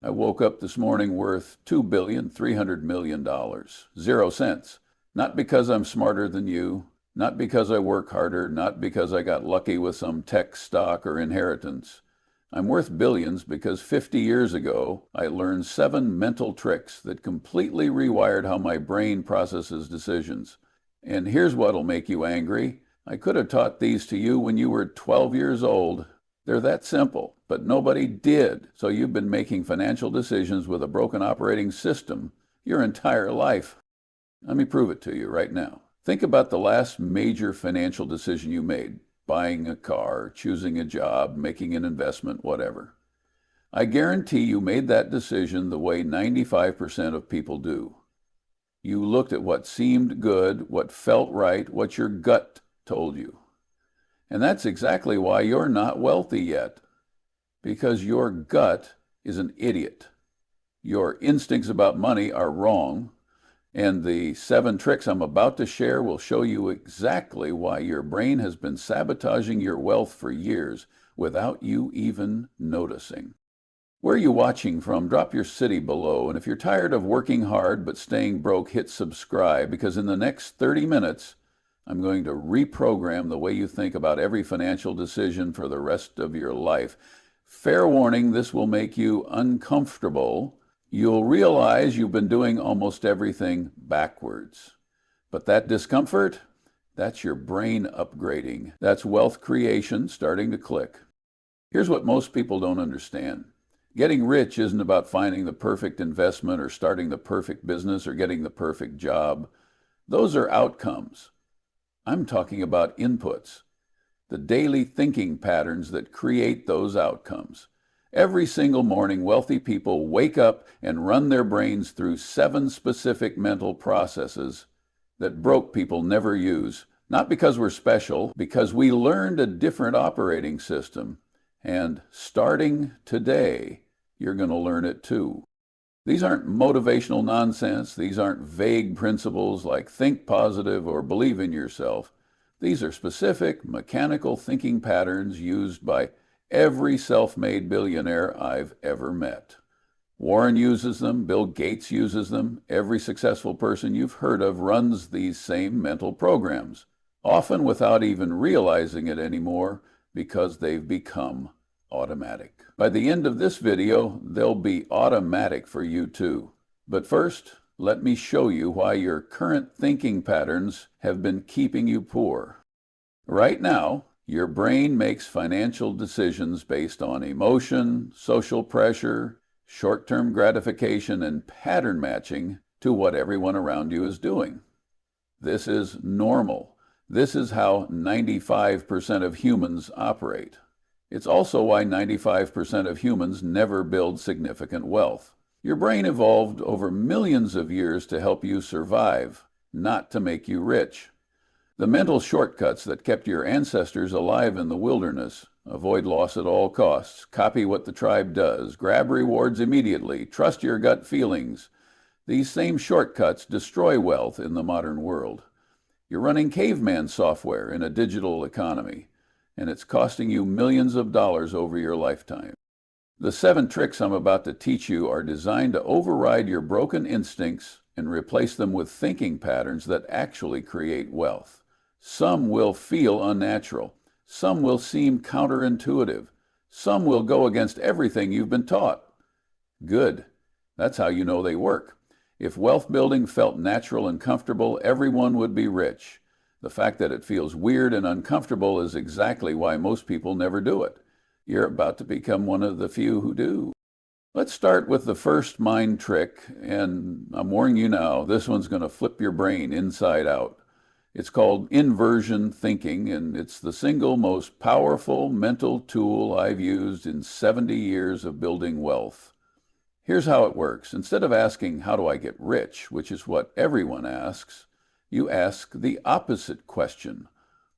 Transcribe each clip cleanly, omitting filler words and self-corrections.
I woke up this morning worth $2,300,000,000. 0 cents. Not because I'm smarter than you, not because I work harder, not because I got lucky with some tech stock or inheritance. I'm worth billions because 50 years ago, I learned 7 mental tricks that completely rewired how my brain processes decisions. And here's what'll make you angry. I could have taught these to you when you were 12 years old. They're that simple, but nobody did. So you've been making financial decisions with a broken operating system your entire life. Let me prove it to you right now. Think about the last major financial decision you made: buying a car, choosing a job, making an investment, whatever. I guarantee you made that decision the way 95% of people do. You looked at what seemed good, what felt right, what your gut told you. And that's exactly why you're not wealthy yet. Because your gut is an idiot. Your instincts about money are wrong. And the 7 tricks I'm about to share will show you exactly why your brain has been sabotaging your wealth for years without you even noticing. Where are you watching from? Drop your city below. And if you're tired of working hard but staying broke, hit subscribe, because in the next 30 minutes, I'm going to reprogram the way you think about every financial decision for the rest of your life. Fair warning, this will make you uncomfortable. You'll realize you've been doing almost everything backwards. But that discomfort, that's your brain upgrading. That's wealth creation starting to click. Here's what most people don't understand. Getting rich isn't about finding the perfect investment or starting the perfect business or getting the perfect job. Those are outcomes. I'm talking about inputs, the daily thinking patterns that create those outcomes. Every single morning, wealthy people wake up and run their brains through 7 specific mental processes that broke people never use. Not because we're special, because we learned a different operating system. And starting today, you're going to learn it too. These aren't motivational nonsense. These aren't vague principles like think positive or believe in yourself. These are specific mechanical thinking patterns used by every self-made billionaire I've ever met. Warren uses them. Bill Gates uses them. Every successful person you've heard of runs these same mental programs, often without even realizing it anymore because they've become automatic. By the end of this video, they'll be automatic for you too. But first, let me show you why your current thinking patterns have been keeping you poor. Right now, your brain makes financial decisions based on emotion, social pressure, short-term gratification, and pattern matching to what everyone around you is doing. This is normal. This is how 95% of humans operate. It's also why 95% of humans never build significant wealth. Your brain evolved over millions of years to help you survive, not to make you rich. The mental shortcuts that kept your ancestors alive in the wilderness: avoid loss at all costs, copy what the tribe does, grab rewards immediately, trust your gut feelings. These same shortcuts destroy wealth in the modern world. You're running caveman software in a digital economy, and it's costing you millions of dollars over your lifetime. The 7 tricks I'm about to teach you are designed to override your broken instincts and replace them with thinking patterns that actually create wealth. Some will feel unnatural. Some will seem counterintuitive. Some will go against everything you've been taught. Good. That's how you know they work. If wealth building felt natural and comfortable, everyone would be rich. The fact that it feels weird and uncomfortable is exactly why most people never do it. You're about to become one of the few who do. Let's start with the first mind trick, and I'm warning you now, this one's going to flip your brain inside out. It's called Inversion Thinking, and it's the single most powerful mental tool I've used in 70 years of building wealth. Here's how it works. Instead of asking, how do I get rich, which is what everyone asks, you ask the opposite question: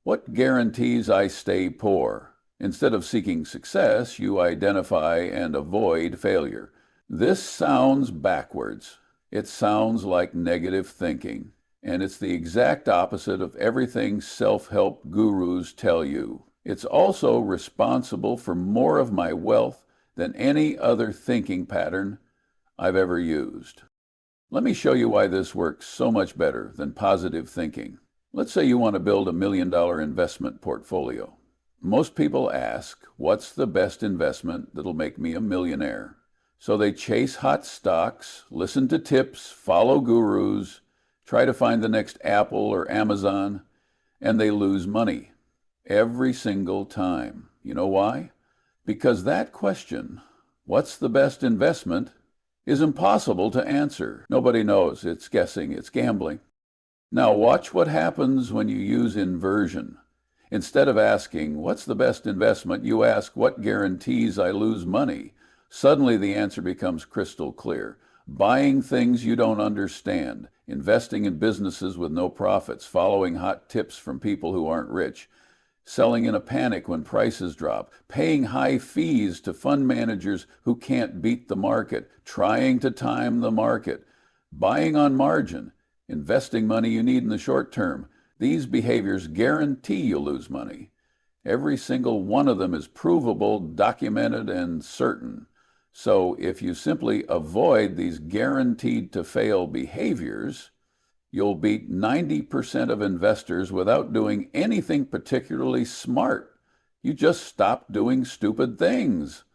what guarantees I stay poor? Instead of seeking success, you identify and avoid failure. This sounds backwards. It sounds like negative thinking, and it's the exact opposite of everything self-help gurus tell you. It's also responsible for more of my wealth than any other thinking pattern I've ever used. Let me show you why this works so much better than positive thinking. Let's say you want to build a $1 million investment portfolio. Most people ask, what's the best investment that'll make me a millionaire? So they chase hot stocks, listen to tips, follow gurus, try to find the next Apple or Amazon, and they lose money every single time. You know why? Because that question, what's the best investment, is impossible to answer. Nobody knows. It's guessing. It's gambling. Now watch what happens when you use inversion. Instead of asking, what's the best investment, you ask, what guarantees I lose money? Suddenly the answer becomes crystal clear. Buying things you don't understand, investing in businesses with no profits, following hot tips from people who aren't rich, selling in a panic when prices drop, paying high fees to fund managers who can't beat the market, trying to time the market, buying on margin, investing money you need in the short term. These behaviors guarantee you lose money. Every single one of them is provable, documented, and certain. So if you simply avoid these guaranteed to fail behaviors, you'll beat 90% of investors without doing anything particularly smart. You just stop doing stupid things.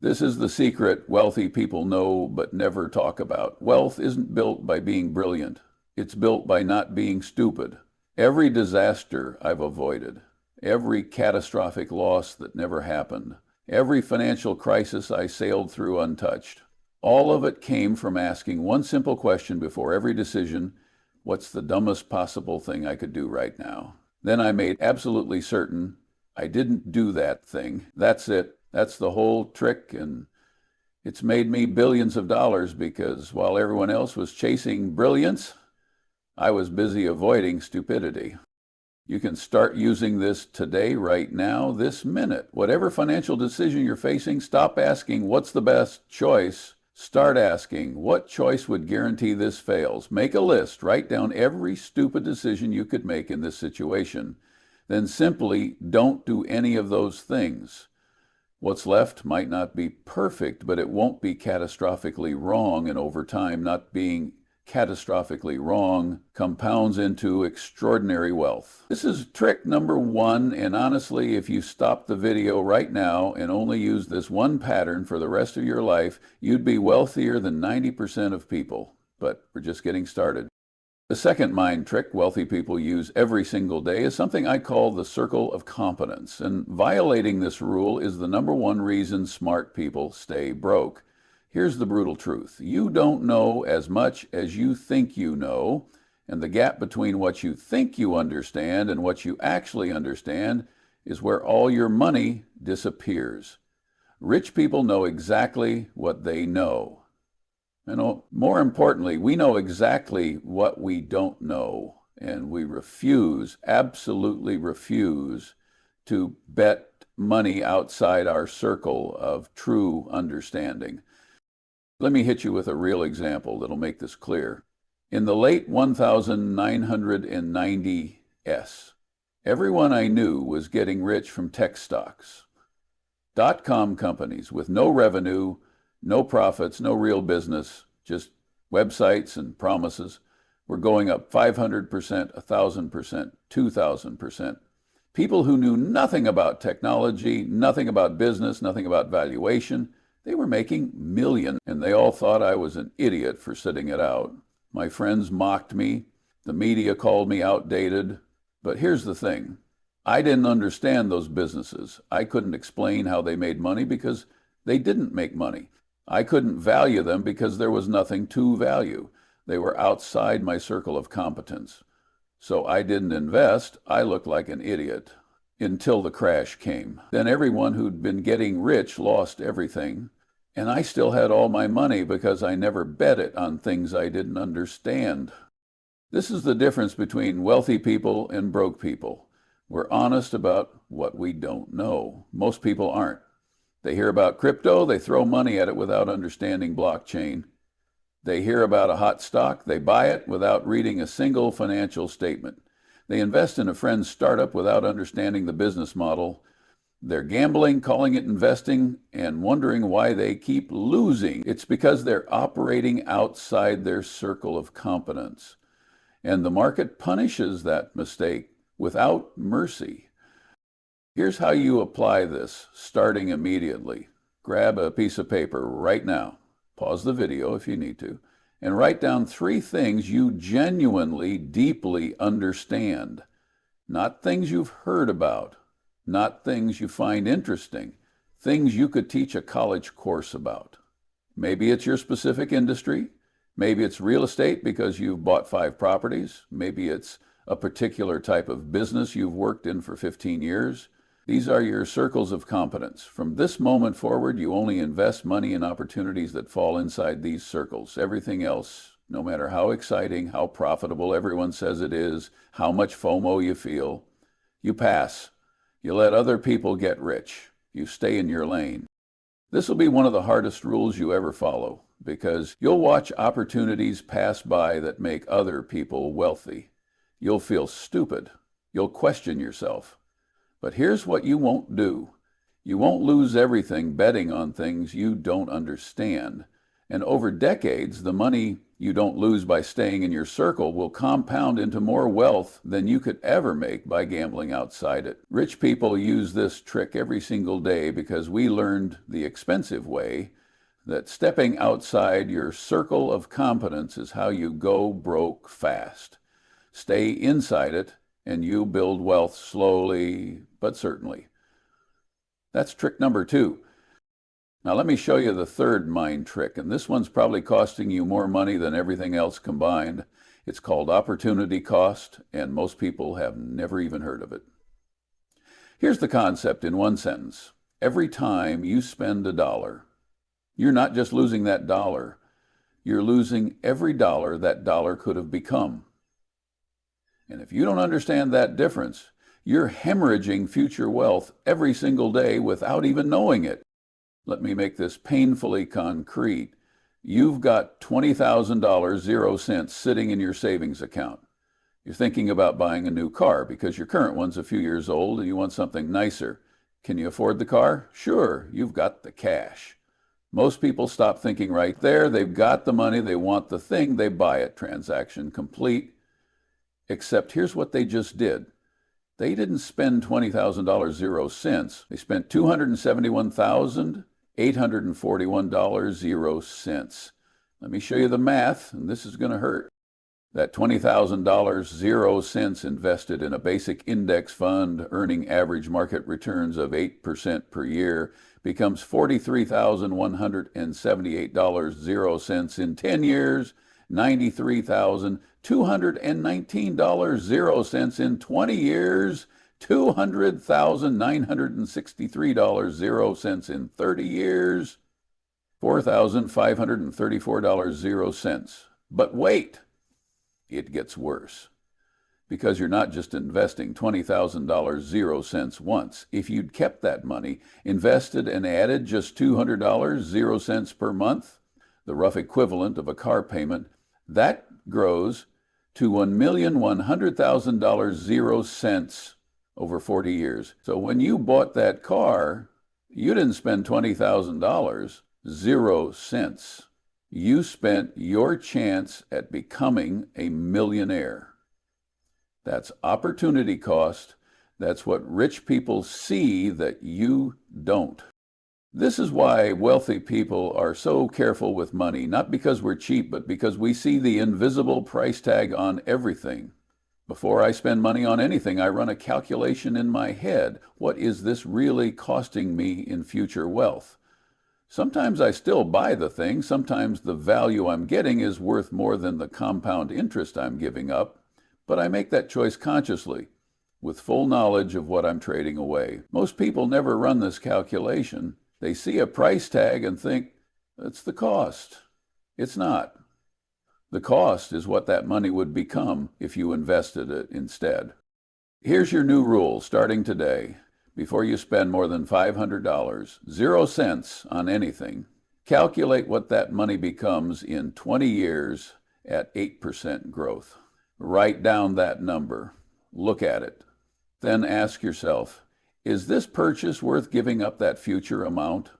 This is the secret wealthy people know but never talk about. Wealth isn't built by being brilliant. It's built by not being stupid. Every disaster I've avoided, every catastrophic loss that never happened, every financial crisis I sailed through untouched, all of it came from asking one simple question before every decision: what's the dumbest possible thing I could do right now? Then I made absolutely certain I didn't do that thing. That's it. That's the whole trick, and it's made me billions of dollars because while everyone else was chasing brilliance, I was busy avoiding stupidity. You can start using this today, right now, this minute. Whatever financial decision you're facing, stop asking, what's the best choice? Start asking, what choice would guarantee this fails? Make a list. Write down every stupid decision you could make in this situation. Then simply don't do any of those things. What's left might not be perfect, but it won't be catastrophically wrong, and over time, not being catastrophically wrong compounds into extraordinary wealth. This is trick number one, and honestly, if you stop the video right now and only use this one pattern for the rest of your life, you'd be wealthier than 90% of people. But we're just getting started. The second mind trick wealthy people use every single day is something I call the Circle of Competence, and violating this rule is the number one reason smart people stay broke. Here's the brutal truth. You don't know as much as you think you know, and the gap between what you think you understand and what you actually understand is where all your money disappears. Rich people know exactly what they know. And more importantly, we know exactly what we don't know, and we refuse, absolutely refuse, to bet money outside our circle of true understanding. Let me hit you with a real example that'll make this clear. In the late 1990s, everyone I knew was getting rich from tech stocks. Dot-com companies with no revenue, no profits, no real business, just websites and promises, were going up 500%, 1,000%, 2,000%. People who knew nothing about technology, nothing about business, nothing about valuation, they were making millions, and they all thought I was an idiot for sitting it out. My friends mocked me. The media called me outdated. But here's the thing. I didn't understand those businesses. I couldn't explain how they made money because they didn't make money. I couldn't value them because there was nothing to value. They were outside my circle of competence. So I didn't invest. I looked like an idiot until the crash came. Then everyone who'd been getting rich lost everything. And I still had all my money because I never bet it on things I didn't understand. This is the difference between wealthy people and broke people. We're honest about what we don't know. Most people aren't. They hear about crypto, they throw money at it without understanding blockchain. They hear about a hot stock, they buy it without reading a single financial statement. They invest in a friend's startup without understanding the business model. They're gambling, calling it investing, and wondering why they keep losing. It's because they're operating outside their circle of competence. And the market punishes that mistake without mercy. Here's how you apply this, starting immediately. Grab a piece of paper right now, pause the video if you need to, and write down 3 things you genuinely, deeply understand. Not things you've heard about, not things you find interesting, things you could teach a college course about. Maybe it's your specific industry. Maybe it's real estate because you've bought 5 properties. Maybe it's a particular type of business you've worked in for 15 years. These are your circles of competence. From this moment forward, you only invest money in opportunities that fall inside these circles. Everything else, no matter how exciting, how profitable everyone says it is, how much FOMO you feel, you pass. You let other people get rich. You stay in your lane. This will be one of the hardest rules you ever follow, because you'll watch opportunities pass by that make other people wealthy. You'll feel stupid. You'll question yourself. But here's what you won't do. You won't lose everything betting on things you don't understand. And over decades, the money you don't lose by staying in your circle will compound into more wealth than you could ever make by gambling outside it. Rich people use this trick every single day because we learned the expensive way, that stepping outside your circle of competence is how you go broke fast. Stay inside it, and you build wealth slowly but certainly. That's trick number 2. Now let me show you the third mind trick, and this one's probably costing you more money than everything else combined. It's called opportunity cost, and most people have never even heard of it. Here's the concept in one sentence. Every time you spend $1, you're not just losing that dollar, you're losing every dollar that dollar could have become. And if you don't understand that difference, you're hemorrhaging future wealth every single day without even knowing it. Let me make this painfully concrete. You've got $20,000, 0 cents, sitting in your savings account. You're thinking about buying a new car because your current one's a few years old and you want something nicer. Can you afford the car? Sure, you've got the cash. Most people stop thinking right there. They've got the money, they want the thing, they buy it. Transaction complete. Except here's what they just did. They didn't spend $20,000, 0 cents. They spent $271,841, 0 cents. Let me show you the math, and this is going to hurt. That $20,000, 0 cents invested in a basic index fund earning average market returns of 8% per year becomes $43,178, 0 cents in 10 years, $93,219, 0 cents in 20 years, $200,963, 0 cents in 30 years, $4,534, 0 cents. But wait, it gets worse. Because you're not just investing $20,000, 0 cents once. If you'd kept that money, invested and added just $200, 0 cents per month, the rough equivalent of a car payment, that grows to $1,100,000, 0 cents over 40 years. So when you bought that car, you didn't spend $20,000, 0 cents. You spent your chance at becoming a millionaire. That's opportunity cost. That's what rich people see that you don't. This is why wealthy people are so careful with money, not because we're cheap, but because we see the invisible price tag on everything. Before I spend money on anything, I run a calculation in my head. What is this really costing me in future wealth? Sometimes I still buy the thing. Sometimes the value I'm getting is worth more than the compound interest I'm giving up. But I make that choice consciously, with full knowledge of what I'm trading away. Most people never run this calculation. They see a price tag and think, it's the cost. It's not. The cost is what that money would become if you invested it instead. Here's your new rule starting today. Before you spend more than $500, 0 cents on anything, calculate what that money becomes in 20 years at 8% growth. Write down that number. Look at it. Then ask yourself, Is this purchase worth giving up that future amount?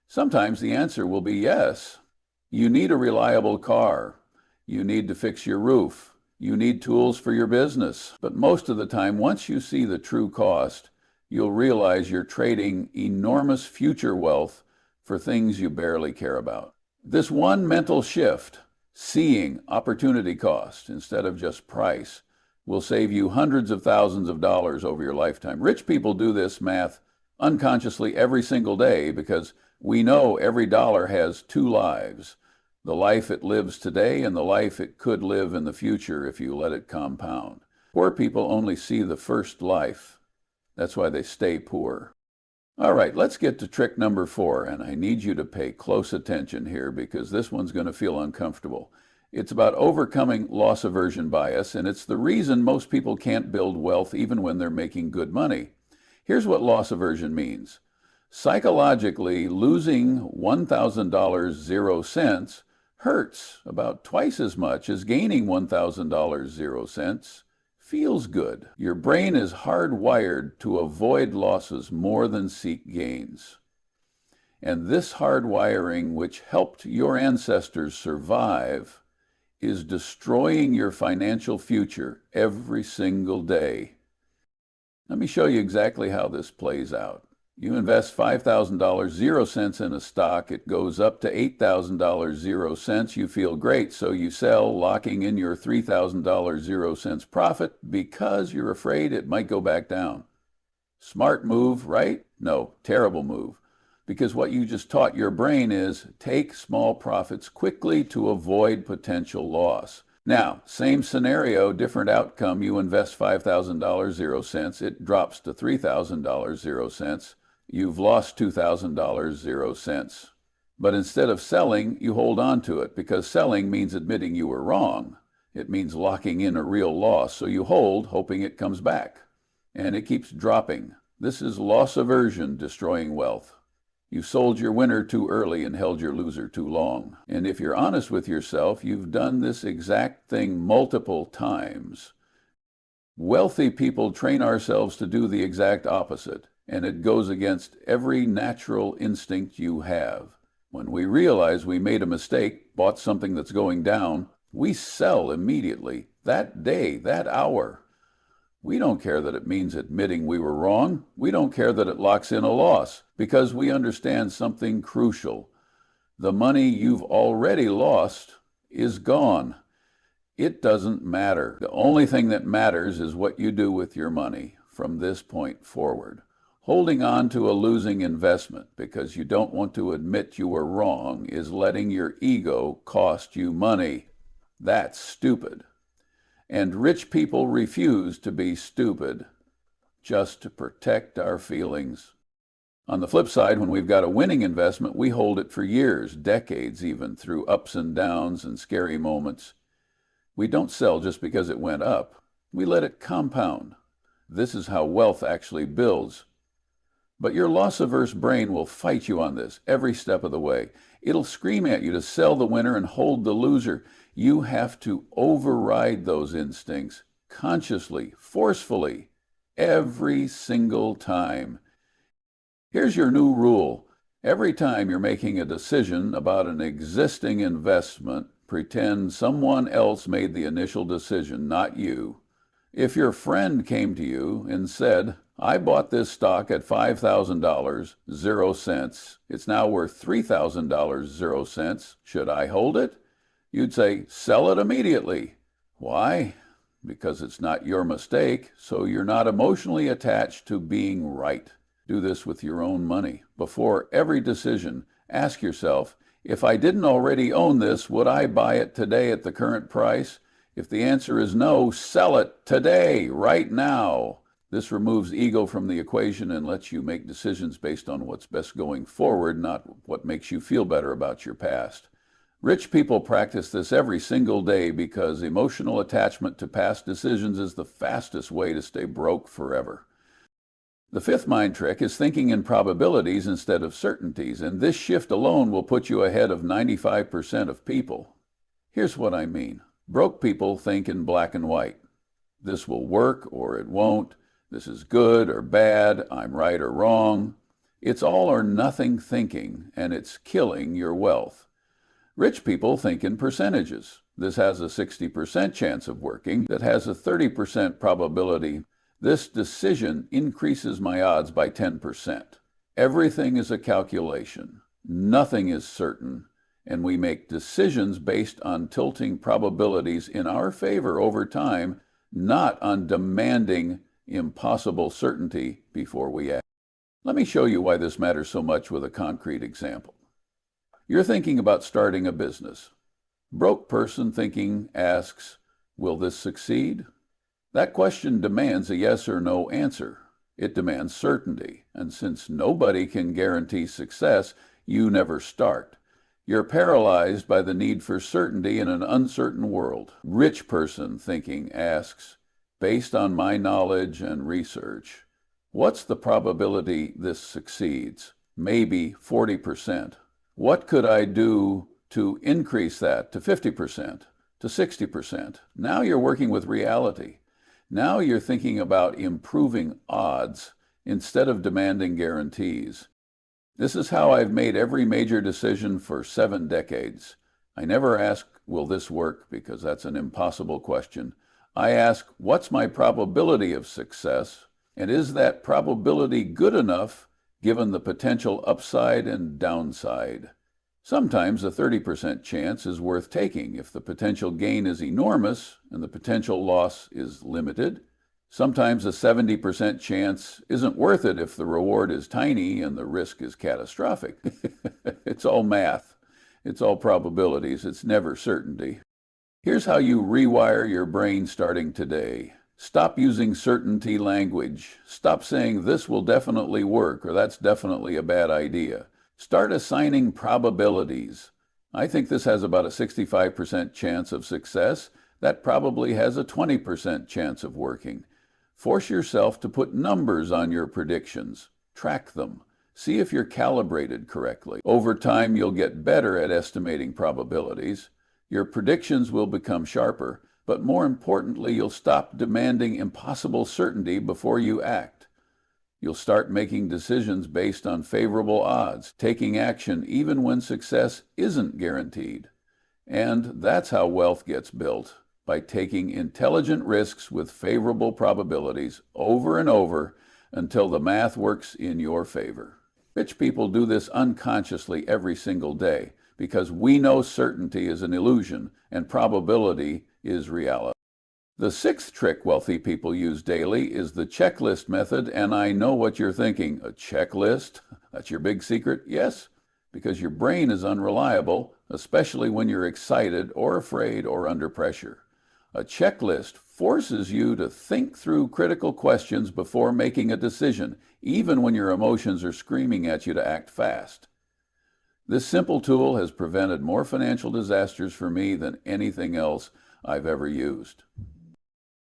Sometimes the answer will be yes. You need a reliable car. You need to fix your roof. You need tools for your business. But most of the time, once you see the true cost, you'll realize you're trading enormous future wealth for things you barely care about. This one mental shift, seeing opportunity cost instead of just price, will save you hundreds of thousands of dollars over your lifetime. Rich people do this math unconsciously every single day because we know every dollar has two lives, the life it lives today and the life it could live in the future if you let it compound. Poor people only see the first life. That's why they stay poor. All right, let's get to trick number 4, and I need you to pay close attention here because this one's going to feel uncomfortable. It's about overcoming loss aversion bias, and it's the reason most people can't build wealth even when they're making good money. Here's what loss aversion means. Psychologically, losing $1,000 0 cents hurts about twice as much as gaining $1,000 0 cents. Feels good. Your brain is hardwired to avoid losses more than seek gains. And this hardwiring, which helped your ancestors survive, is destroying your financial future every single day. Let me show you exactly how this plays out. You invest $5,000 0 cents in a stock, it goes up to $8,000 0 cents. You feel great, so you sell, locking in your $3,000 0 cents profit because you're afraid it might go back down. Smart move, right? No, terrible move. Because what you just taught your brain is take small profits quickly to avoid potential loss. Now, same scenario, different outcome. You invest $5,000 0 cents, it drops to $3,000 0 cents. You've lost $2,000 0 cents. But instead of selling, you hold on to it because selling means admitting you were wrong. It means locking in a real loss. So you hold, hoping it comes back. And it keeps dropping. This is loss aversion destroying wealth. You sold your winner too early and held your loser too long. And if you're honest with yourself, you've done this exact thing multiple times. Wealthy people train ourselves to do the exact opposite, and it goes against every natural instinct you have. When we realize we made a mistake, bought something that's going down, we sell immediately, that day, that hour. We don't care that it means admitting we were wrong. We don't care that it locks in a loss because we understand something crucial. The money you've already lost is gone. It doesn't matter. The only thing that matters is what you do with your money from this point forward. Holding on to a losing investment because you don't want to admit you were wrong is letting your ego cost you money. That's stupid. And rich people refuse to be stupid just to protect our feelings. On the flip side, when we've got a winning investment, we hold it for years, decades even, through ups and downs and scary moments. We don't sell just because it went up. We let it compound. This is how wealth actually builds. But your loss-averse brain will fight you on this every step of the way. It'll scream at you to sell the winner and hold the loser. You have to override those instincts consciously, forcefully, every single time. Here's your new rule. Every time you're making a decision about an existing investment, pretend someone else made the initial decision, not you. If your friend came to you and said, I bought this stock at $5,000, 0 cents. It's now worth $3,000, 0 cents. Should I hold it? You'd say, sell it immediately. Why? Because it's not your mistake, so you're not emotionally attached to being right. Do this with your own money. Before every decision, ask yourself, if I didn't already own this, would I buy it today at the current price? If the answer is no, sell it today, right now. This removes ego from the equation and lets you make decisions based on what's best going forward, not what makes you feel better about your past. Rich people practice this every single day because emotional attachment to past decisions is the fastest way to stay broke forever. The fifth mind trick is thinking in probabilities instead of certainties, and this shift alone will put you ahead of 95% of people. Here's what I mean. Broke people think in black and white. This will work or it won't. This is good or bad, I'm right or wrong. It's all or nothing thinking, and it's killing your wealth. Rich people think in percentages. This has a 60% chance of working. That has a 30% probability. This decision increases my odds by 10%. Everything is a calculation. Nothing is certain. And we make decisions based on tilting probabilities in our favor over time, not on demanding impossible certainty before we act. Let me show you why this matters so much with a concrete example. You're thinking about starting a business. Broke person thinking asks, will this succeed? That question demands a yes or no answer. It demands certainty, and since nobody can guarantee success, you never start. You're paralyzed by the need for certainty in an uncertain world. Rich person thinking asks, based on my knowledge and research, what's the probability this succeeds? Maybe 40%. What could I do to increase that to 50%, to 60%? Now you're working with reality. Now you're thinking about improving odds instead of demanding guarantees. This is how I've made every major decision for 7 decades. I never ask, will this work? Because that's an impossible question. I ask, what's my probability of success? And is that probability good enough given the potential upside and downside? Sometimes a 30% chance is worth taking if the potential gain is enormous and the potential loss is limited. Sometimes a 70% chance isn't worth it if the reward is tiny and the risk is catastrophic. It's all math. It's all probabilities. It's never certainty. Here's how you rewire your brain starting today. Stop using certainty language. Stop saying this will definitely work or that's definitely a bad idea. Start assigning probabilities. I think this has about a 65% chance of success. That probably has a 20% chance of working. Force yourself to put numbers on your predictions. Track them. See if you're calibrated correctly. Over time, you'll get better at estimating probabilities. Your predictions will become sharper, but more importantly, you'll stop demanding impossible certainty before you act. You'll start making decisions based on favorable odds, taking action even when success isn't guaranteed. And that's how wealth gets built, by taking intelligent risks with favorable probabilities over and over until the math works in your favor. Rich people do this unconsciously every single day because we know certainty is an illusion and probability is reality. The 6th trick wealthy people use daily is the checklist method, and I know what you're thinking. A checklist? That's your big secret? Yes, because your brain is unreliable, especially when you're excited or afraid or under pressure. A checklist forces you to think through critical questions before making a decision, even when your emotions are screaming at you to act fast. This simple tool has prevented more financial disasters for me than anything else I've ever used.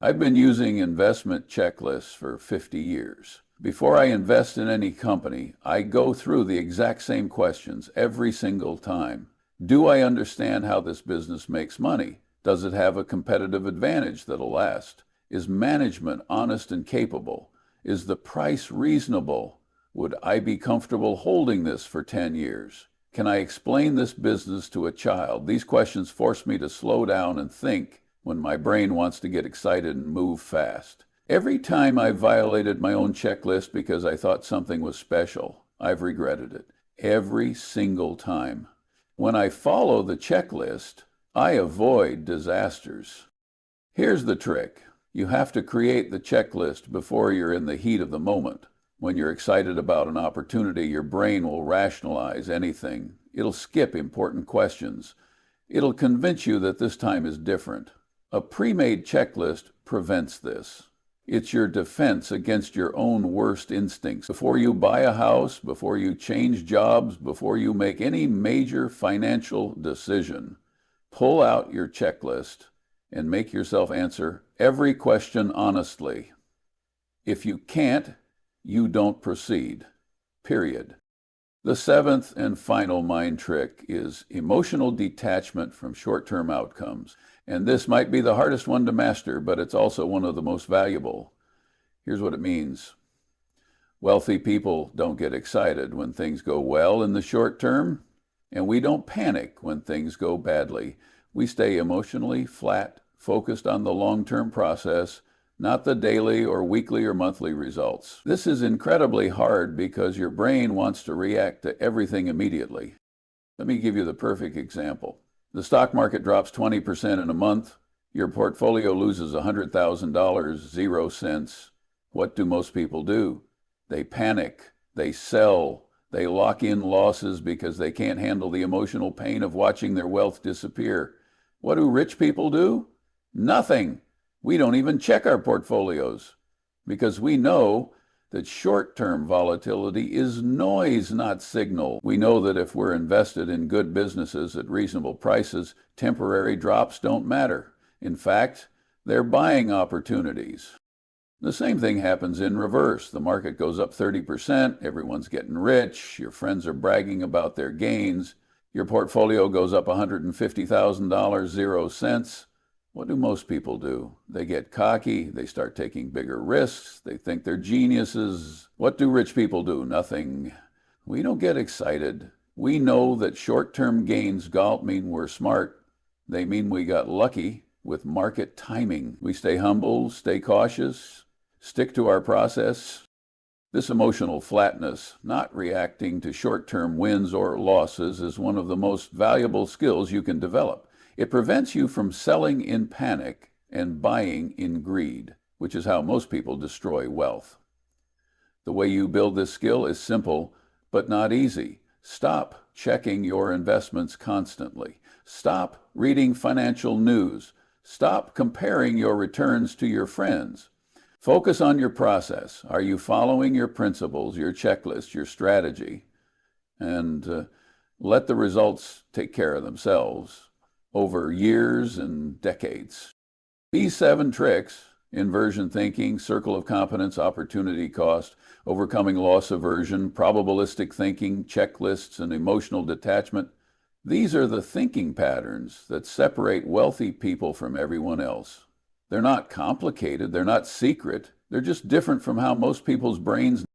I've been using investment checklists for 50 years. Before I invest in any company, I go through the exact same questions every single time. Do I understand how this business makes money? Does it have a competitive advantage that'll last? Is management honest and capable? Is the price reasonable? Would I be comfortable holding this for 10 years? Can I explain this business to a child? These questions force me to slow down and think when my brain wants to get excited and move fast. Every time I've violated my own checklist because I thought something was special, I've regretted it. Every single time. When I follow the checklist, I avoid disasters. Here's the trick. You have to create the checklist before you're in the heat of the moment. When you're excited about an opportunity, your brain will rationalize anything. It'll skip important questions. It'll convince you that this time is different. A pre-made checklist prevents this. It's your defense against your own worst instincts. Before you buy a house, before you change jobs, before you make any major financial decision, pull out your checklist and make yourself answer every question honestly. If you can't, you don't proceed. Period. The 7th and final mind trick is emotional detachment from short-term outcomes. And this might be the hardest one to master, but it's also one of the most valuable. Here's what it means. Wealthy people don't get excited when things go well in the short term, and we don't panic when things go badly. We stay emotionally flat, focused on the long-term process, not the daily or weekly or monthly results. This is incredibly hard because your brain wants to react to everything immediately. Let me give you the perfect example. The stock market drops 20% in a month. Your portfolio loses $100,000, 0 cents. What do most people do? They panic, they sell, they lock in losses because they can't handle the emotional pain of watching their wealth disappear. What do rich people do? Nothing. We don't even check our portfolios because we know that short-term volatility is noise, not signal. We know that if we're invested in good businesses at reasonable prices, temporary drops don't matter. In fact, they're buying opportunities. The same thing happens in reverse. The market goes up 30%, everyone's getting rich, your friends are bragging about their gains, your portfolio goes up $150,000, 0 cents. What do most people do? They get cocky, they start taking bigger risks, they think they're geniuses. What do rich people do? Nothing. We don't get excited. We know that short-term gains don't mean we're smart. They mean we got lucky with market timing. We stay humble, stay cautious, stick to our process. This emotional flatness, not reacting to short-term wins or losses, is one of the most valuable skills you can develop. It prevents you from selling in panic and buying in greed, which is how most people destroy wealth. The way you build this skill is simple, but not easy. Stop checking your investments constantly. Stop reading financial news. Stop comparing your returns to your friends. Focus on your process. Are you following your principles, your checklist, your strategy? And let the results take care of themselves over years and decades. These 7 tricks, inversion thinking, circle of competence, opportunity cost, overcoming loss aversion, probabilistic thinking, checklists, and emotional detachment, these are the thinking patterns that separate wealthy people from everyone else. They're not complicated, they're not secret, they're just different from how most people's brains